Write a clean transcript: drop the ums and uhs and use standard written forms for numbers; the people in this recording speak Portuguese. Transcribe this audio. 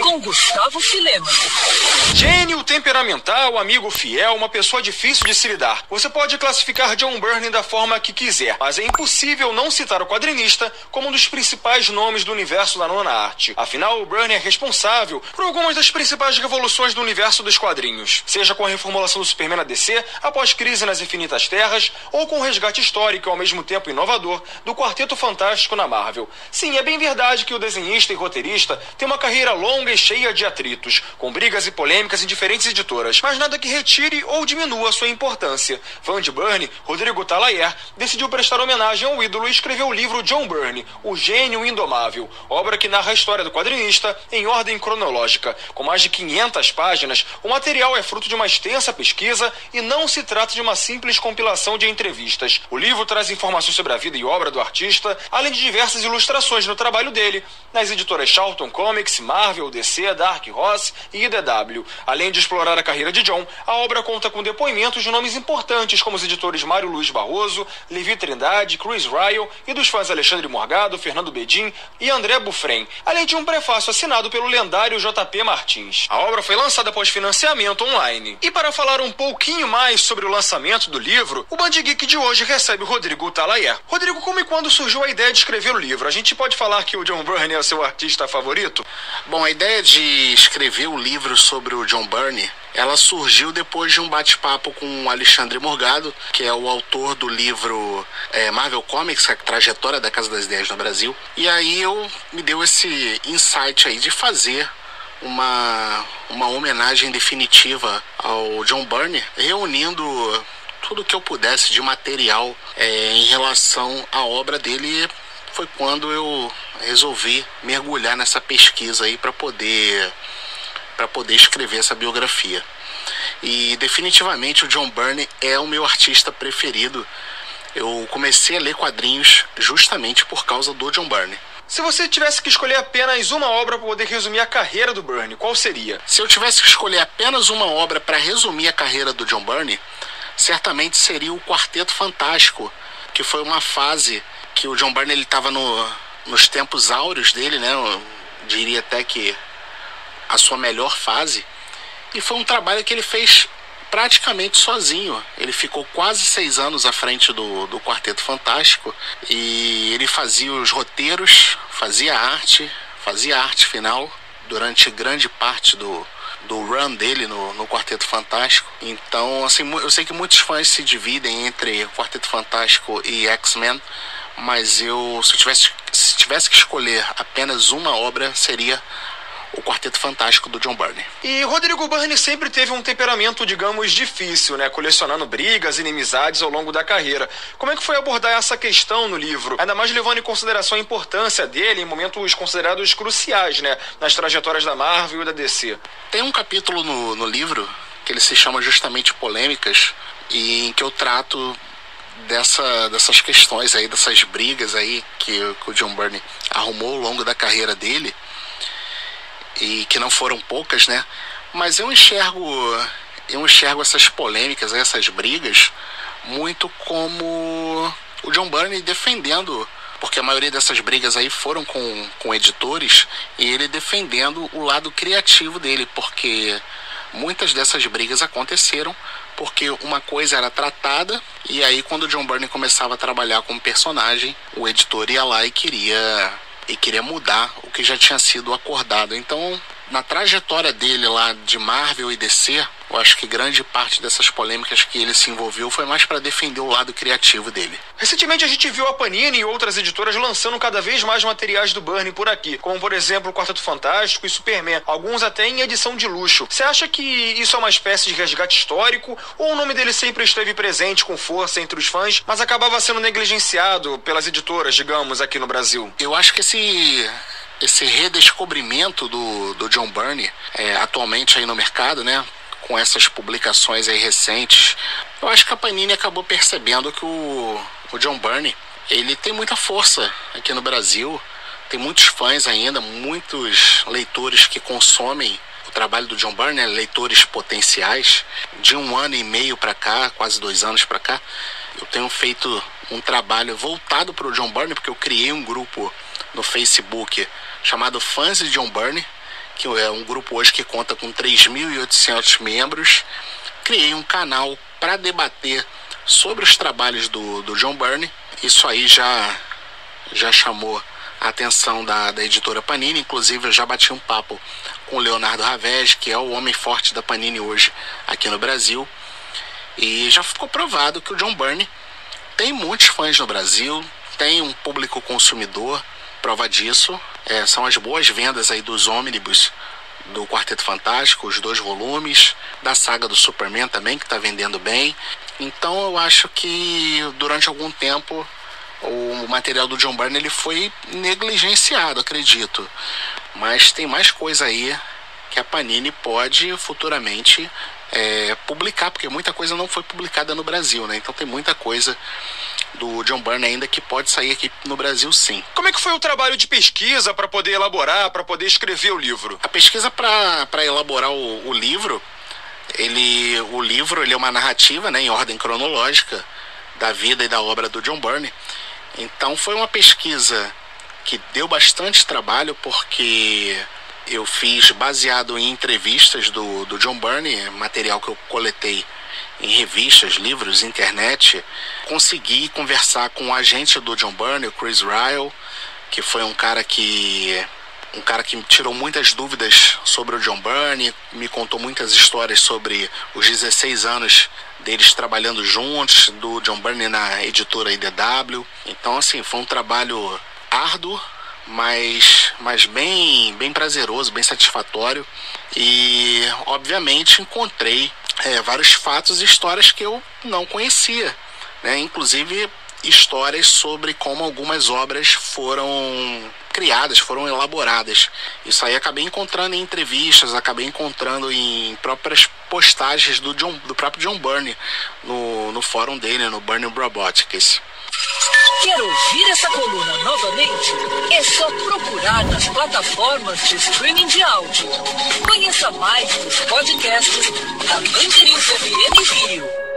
com Gustavo Filema. Gênio, temperamental, amigo fiel, uma pessoa difícil de se lidar. Você pode classificar John Byrne da forma que quiser, mas é impossível não citar o quadrinista como um dos principais nomes do universo da nona arte. Afinal, o Byrne é responsável por algumas das principais revoluções do universo dos quadrinhos, seja com a reformulação do Superman na DC, após Crise nas Infinitas Terras, ou com o resgate histórico e ao mesmo tempo inovador do Quarteto Fantástico na Marvel. Sim, é bem verdade que o desenhista e roteirista tem uma carreira longa e cheia de atritos, com brigas e polêmicas em diferentes editoras, mas nada que retire ou diminua sua importância. Fã de Byrne, Rodrigo Talayer decidiu prestar homenagem ao ídolo e escreveu o livro John Byrne, O Gênio Indomável, obra que narra a história do quadrinista em ordem cronológica. Com mais de 500 páginas, o material é fruto de uma extensa pesquisa e não se trata de uma simples compilação de entrevistas. O livro traz informações sobre a vida e obra do artista, além de diversas ilustrações no trabalho dele, nas editoras Charlton Comics, Marvel, DC, Dark Horse e IDW. Além de explorar a carreira de John, a obra conta com depoimentos de nomes importantes como os editores Mário Luiz Barroso, Levi Trindade, Chris Ryall e dos fãs Alexandre Morgado, Fernando Bedin e André Bufren, além de um prefácio assinado pelo lendário JP Martins. A obra foi lançada após financiamento online. E para falar um pouquinho mais sobre o lançamento do livro, o Band Geek de hoje recebe o Rodrigo Talayer. Rodrigo, como e quando surgiu a ideia de escrever o livro? A gente pode falar que o John Byrne é o seu artista favorito? Bom, a ideia de escrever o livro sobre o John Byrne, ela surgiu depois de um bate-papo com o Alexandre Morgado, que é o autor do livro Marvel Comics, a trajetória da Casa das Ideias no Brasil. E aí me deu esse insight aí de fazer uma homenagem definitiva ao John Byrne, reunindo tudo que eu pudesse de material em relação à obra dele. Foi quando eu resolvi mergulhar nessa pesquisa aí para poder escrever essa biografia. E definitivamente o John Byrne é o meu artista preferido. Eu comecei a ler quadrinhos justamente por causa do John Byrne. Se você tivesse que escolher apenas uma obra para poder resumir a carreira do Byrne, qual seria? Se eu tivesse que escolher apenas uma obra para resumir a carreira do John Byrne, certamente seria o Quarteto Fantástico, que foi uma fase que o John Byrne estava nos tempos áureos dele, né? Eu diria até que a sua melhor fase. E foi um trabalho que ele fez praticamente sozinho. Ele ficou quase 6 anos à frente do Quarteto Fantástico e ele fazia os roteiros, fazia a arte final durante grande parte do run dele no Quarteto Fantástico. Então, assim, eu sei que muitos fãs se dividem entre Quarteto Fantástico e X-Men, mas se tivesse que escolher apenas uma obra, seria o Quarteto Fantástico do John Byrne. E Rodrigo Byrne sempre teve um temperamento, digamos, difícil, né? Colecionando brigas, inimizades ao longo da carreira. Como é que foi abordar essa questão no livro? Ainda mais levando em consideração a importância dele em momentos considerados cruciais, né? Nas trajetórias da Marvel e da DC. Tem um capítulo no livro que ele se chama justamente Polêmicas, e em que eu trato dessas questões aí, dessas brigas aí que o John Byrne arrumou ao longo da carreira dele, e que não foram poucas, né? Mas eu enxergo essas polêmicas, essas brigas, muito como o John Byrne defendendo, porque a maioria dessas brigas aí foram com editores, e ele defendendo o lado criativo dele, porque muitas dessas brigas aconteceram porque uma coisa era tratada, e aí quando o John Byrne começava a trabalhar como personagem, o editor ia lá e queria mudar o que já tinha sido acordado. Então, na trajetória dele lá de Marvel e DC, eu acho que grande parte dessas polêmicas que ele se envolveu foi mais para defender o lado criativo dele. Recentemente a gente viu a Panini e outras editoras lançando cada vez mais materiais do Byrne por aqui, como por exemplo o Quarteto Fantástico e Superman, alguns até em edição de luxo. Você acha que isso é uma espécie de resgate histórico, ou o nome dele sempre esteve presente com força entre os fãs, mas acabava sendo negligenciado pelas editoras, digamos, aqui no Brasil? Eu acho que esse redescobrimento do John Byrne, atualmente aí no mercado, né, com essas publicações aí recentes, eu acho que a Panini acabou percebendo que o John Byrne, ele tem muita força aqui no Brasil, tem muitos fãs ainda, muitos leitores que consomem o trabalho do John Byrne, né, leitores potenciais. De 1 ano e meio para cá, quase 2 anos para cá, eu tenho feito um trabalho voltado para o John Byrne, porque eu criei um grupo no Facebook chamado Fãs de John Byrne, que é um grupo hoje que conta com 3.800 membros. Criei um canal para debater sobre os trabalhos do John Byrne. Isso aí já chamou a atenção da editora Panini. Inclusive eu já bati um papo com o Leonardo Ravez, que é o homem forte da Panini hoje aqui no Brasil, e já ficou provado que o John Byrne tem muitos fãs no Brasil, tem um público consumidor. Prova disso são as boas vendas aí dos ônibus do Quarteto Fantástico, os 2 volumes, da saga do Superman também, que está vendendo bem. Então eu acho que durante algum tempo o material do John Byrne ele foi negligenciado, acredito. Mas tem mais coisa aí que a Panini pode futuramente publicar, porque muita coisa não foi publicada no Brasil, né? Então tem muita coisa do John Byrne ainda que pode sair aqui no Brasil, sim. Como é que foi o trabalho de pesquisa para poder elaborar, para poder escrever o livro? A pesquisa para elaborar o livro, ele é uma narrativa, né, em ordem cronológica da vida e da obra do John Byrne. Então foi uma pesquisa que deu bastante trabalho, porque eu fiz baseado em entrevistas do John Byrne, material que eu coletei em revistas, livros, internet. Consegui conversar com o agente do John Byrne, o Chris Ryall, que foi um cara que me tirou muitas dúvidas sobre o John Byrne, me contou muitas histórias sobre os 16 anos deles trabalhando juntos, do John Byrne na editora IDW. Então, assim, foi um trabalho árduo, mas bem prazeroso, bem satisfatório. E, obviamente, encontrei vários fatos e histórias que eu não conhecia, né? Inclusive histórias sobre como algumas obras foram criadas, foram elaboradas. Isso aí acabei encontrando em entrevistas, acabei encontrando em próprias postagens do próprio John Byrne no fórum dele, no Byrne Robotics. Quer ouvir essa coluna novamente? É só procurar nas plataformas de streaming de áudio. Conheça mais dos podcasts da Band News FM Rio.